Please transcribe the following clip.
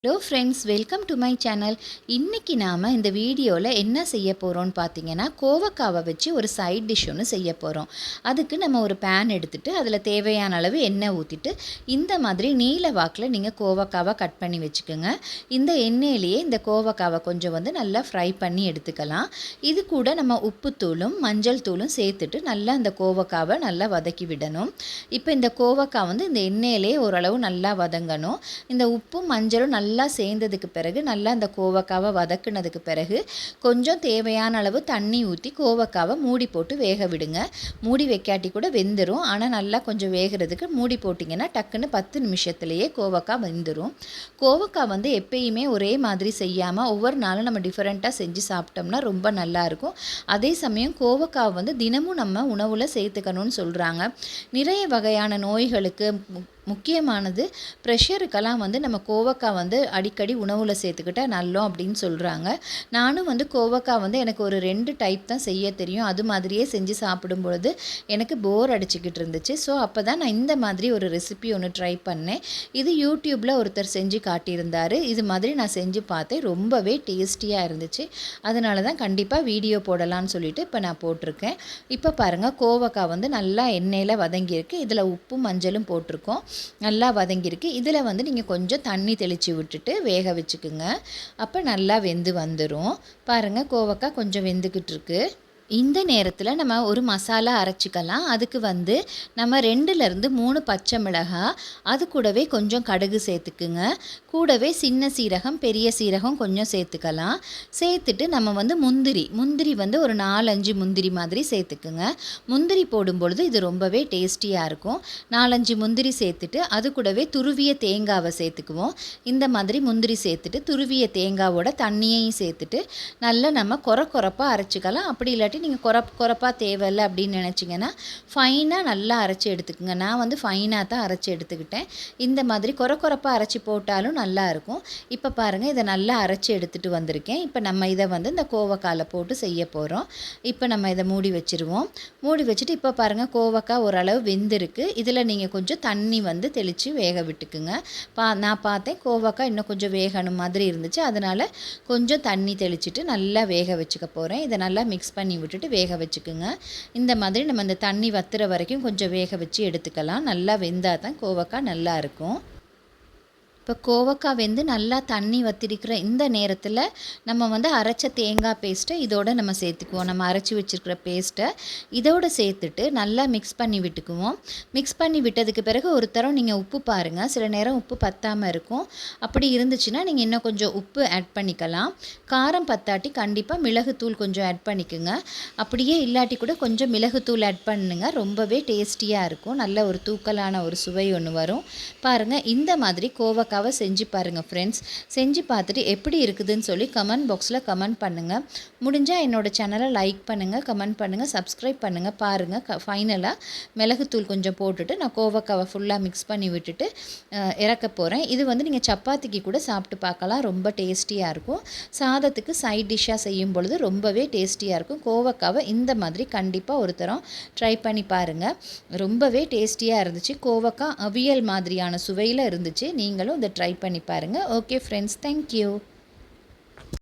Hello friends, welcome to my channel. இன்றைக்கி நாம் இந்த வீடியோவில் என்ன செய்ய போகிறோம்னு பார்த்தீங்கன்னா, கோவக்காவை வச்சு ஒரு சைட் டிஷ் ஒன்று செய்ய போகிறோம். அதுக்கு நம்ம ஒரு பேன் எடுத்துகிட்டு அதில் தேவையான அளவு எண்ணெய் ஊற்றிட்டு இந்த மாதிரி நீல வாக்கில் நீங்கள் கோவக்காவை கட் பண்ணி வச்சுக்கோங்க. இந்த எண்ணெயிலேயே இந்த கோவக்காவை கொஞ்சம் நல்லா ஃப்ரை பண்ணி எடுத்துக்கலாம். இது கூட நம்ம உப்புத்தூளும் மஞ்சள் தூளும் சேர்த்துட்டு நல்லா இந்த கோவக்காவை நல்லா வதக்கி விடணும். இப்போ இந்த கோவக்காய் இந்த எண்ணெயிலே ஓரளவு நல்லா வதங்கணும். இந்த உப்பும் மஞ்சளும் நல்லா சேர்ந்ததுக்கு பிறகு நல்லா அந்த கோவக்காவை வதக்குனதுக்கு பிறகு கொஞ்சம் தேவையான அளவு தண்ணி ஊற்றி கோவக்காவை மூடி போட்டு வேக விடுங்க. மூடி வைக்காட்டி கூட வெந்துடும். ஆனால் நல்லா கொஞ்சம் வேகிறதுக்கு மூடி போட்டிங்கன்னா டக்குன்னு 10 நிமிஷத்துலேயே கோவக்காய் வெந்துடும். கோவக்காய் எப்பயுமே ஒரே மாதிரி செய்யாமல் ஒவ்வொரு நாளும் நம்ம டிஃப்ரெண்ட்டாக செஞ்சு சாப்பிட்டோம்னா ரொம்ப நல்லாயிருக்கும். அதே சமயம் கோவக்காய் தினமும் நம்ம உணவில் சேர்த்துக்கணும்னு சொல்கிறாங்க. நிறைய வகையான நோய்களுக்கு முக்கியமானது ப்ரெஷருக்கெல்லாம் நம்ம கோவக்காய் அடிக்கடி உணவில் சேர்த்துக்கிட்டால் நல்லோம் அப்படின்னு சொல்கிறாங்க. நானும் கோவக்காய் எனக்கு ஒரு 2 டைப் தான் செய்ய தெரியும். அது மாதிரியே செஞ்சு சாப்பிடும் பொழுது எனக்கு போர் அடிச்சுக்கிட்டு இருந்துச்சு. ஸோ அப்போ தான் நான் இந்த மாதிரி ஒரு ரெசிபி ஒன்று ட்ரை பண்ணேன். இது யூடியூப்பில் ஒருத்தர் செஞ்சு காட்டியிருந்தார். இது மாதிரி நான் செஞ்சு பார்த்தேன். ரொம்பவே டேஸ்டியாக இருந்துச்சு. அதனால தான் கண்டிப்பாக வீடியோ போடலான்னு சொல்லிட்டு இப்போ நான் போட்டிருக்கேன். இப்போ பாருங்கள், கோவக்காய் நல்லா எண்ணெயில் வதங்கியிருக்கு. இதில் உப்பும் மஞ்சளும் போட்டிருக்கோம். நல்லா வதங்கியிருக்கு. இதில் நீங்கள் கொஞ்சம் தண்ணி தெளித்து விட்டுட்டு வேக வச்சுக்குங்க. அப்போ நல்லா வெந்து வந்துடும். பாருங்கள், கோவக்காய் கொஞ்சம் வெந்துக்கிட்டு இருக்கு. இந்த நேரத்தில் நம்ம ஒரு மசாலா அரைச்சிக்கலாம். அதுக்கு நம்ம 2லேருந்து 3 பச்சை மிளகாய், அது கூடவே கொஞ்சம் கடுகு சேர்த்துக்குங்க. கூடவே சின்ன சீரகம், பெரிய சீரகம் கொஞ்சம் சேர்த்துக்கலாம். சேர்த்துட்டு நம்ம முந்திரி ஒரு 4-5 முந்திரி மாதிரி சேர்த்துக்குங்க. முந்திரி போடும்பொழுது இது ரொம்பவே டேஸ்டியாக இருக்கும். 4-5 முந்திரி சேர்த்துட்டு அது கூடவே துருவிய தேங்காவை சேர்த்துக்குவோம். இந்த மாதிரி முந்திரி சேர்த்துட்டு துருவிய தேங்காவோட தண்ணியையும் சேர்த்துட்டு நல்லா நம்ம கொரப்பாக அரைச்சிக்கலாம். அப்படி இல்லாட்டி நீங்கள் கொரப்பாக தேவையில்லை அப்படின்னு நினச்சிங்கன்னா ஃபைனாக நல்லா அரைச்சி எடுத்துக்கோங்க. நான் ஃபைனாக தான் அரைச்சி எடுத்துக்கிட்டேன். இந்த மாதிரி கொரப்பாக அரைச்சி போட்டாலும் நல்லாயிருக்கும். இப்போ பாருங்கள், இதை நல்லா அரைச்சி எடுத்துகிட்டு வந்திருக்கேன். இப்போ நம்ம இதை இந்த கோவக்காயில் போட்டு செய்ய போகிறோம். இப்போ நம்ம இதை மூடி வச்சுருவோம். மூடி வச்சுட்டு இப்போ பாருங்கள், கோவக்காய் ஓரளவு வெந்திருக்கு. இதில் நீங்கள் கொஞ்சம் தண்ணி தெளித்து வேக விட்டுக்குங்க. நான் பார்த்தேன் கோவக்காய் இன்னும் கொஞ்சம் வேகணும் மாதிரி இருந்துச்சு. அதனால் கொஞ்சம் தண்ணி தெளிச்சுட்டு நல்லா வேக வச்சுக்க போகிறேன். இதை நல்லா மிக்ஸ் பண்ணி விட்டுட்டு வேக வச்சுக்குங்க. இந்த மாதிரி நம்ம இந்த தண்ணி வத்துற வரைக்கும் கொஞ்சம் வேக வச்சு எடுத்துக்கலாம். நல்லா வெந்தால் தான் கோவக்காய் நல்லா இருக்கும். இப்போ கோவக்காய் நல்லா தண்ணி வற்றிருக்கிற இந்த நேரத்தில் நம்ம அரைச்ச தேங்காய் பேஸ்ட்டை இதோடு நம்ம சேர்த்துக்குவோம். நம்ம அரைச்சி வச்சுருக்கிற பேஸ்ட்டை இதோடு சேர்த்துட்டு நல்லா மிக்ஸ் பண்ணி விட்டுக்குவோம். மிக்ஸ் பண்ணி விட்டதுக்கு பிறகு ஒரு தரம் நீங்கள் உப்பு பாருங்கள். சில நேரம் உப்பு பத்தாமல் இருக்கும். அப்படி இருந்துச்சுன்னா நீங்கள் இன்னும் கொஞ்சம் உப்பு ஆட் பண்ணிக்கலாம். காரம் பத்தாட்டி கண்டிப்பாக மிளகுத்தூள் கொஞ்சம் ஆட் பண்ணிக்கோங்க. அப்படியே இல்லாட்டி கூட கொஞ்சம் மிளகுத்தூள் ஆட் பண்ணுங்க. ரொம்பவே டேஸ்டியாக இருக்கும். நல்ல ஒரு தூக்கலான ஒரு சுவை ஒன்று வரும். பாருங்கள், இந்த மாதிரி கோவக்காய் செஞ்சு பாருங்கள் ஃப்ரெண்ட்ஸ். செஞ்சு பார்த்துட்டு எப்படி இருக்குதுன்னு சொல்லி கமெண்ட் பாக்ஸில் கமெண்ட் பண்ணுங்கள். முடிஞ்சால் என்னோடய சேனலை லைக் பண்ணுங்கள், கமெண்ட் பண்ணுங்கள், சப்ஸ்கிரைப் பண்ணுங்கள். பாருங்கள், ஃபைனலாக மிளகுத்தூள் கொஞ்சம் போட்டுட்டு நான் கோவக்காவை ஃபுல்லாக மிக்ஸ் பண்ணி விட்டுட்டு இறக்க போகிறேன். இது நீங்கள் சப்பாத்திக்கு கூட சாப்பிட்டு பார்க்கலாம். ரொம்ப டேஸ்டியாக இருக்கும். சாதத்துக்கு சைட் டிஷ்ஷாக செய்யும் பொழுது ரொம்பவே டேஸ்டியாக இருக்கும். கோவக்காவை இந்த மாதிரி கண்டிப்பாக ஒரு தரம் ட்ரை பண்ணி பாருங்கள். ரொம்பவே டேஸ்டியாக இருந்துச்சு. கோவக்காய் அவியல் மாதிரியான சுவையில் இருந்துச்சு. நீங்களும் இதை ட்ரை பண்ணி பாருங்கள். Okay friends, thank you.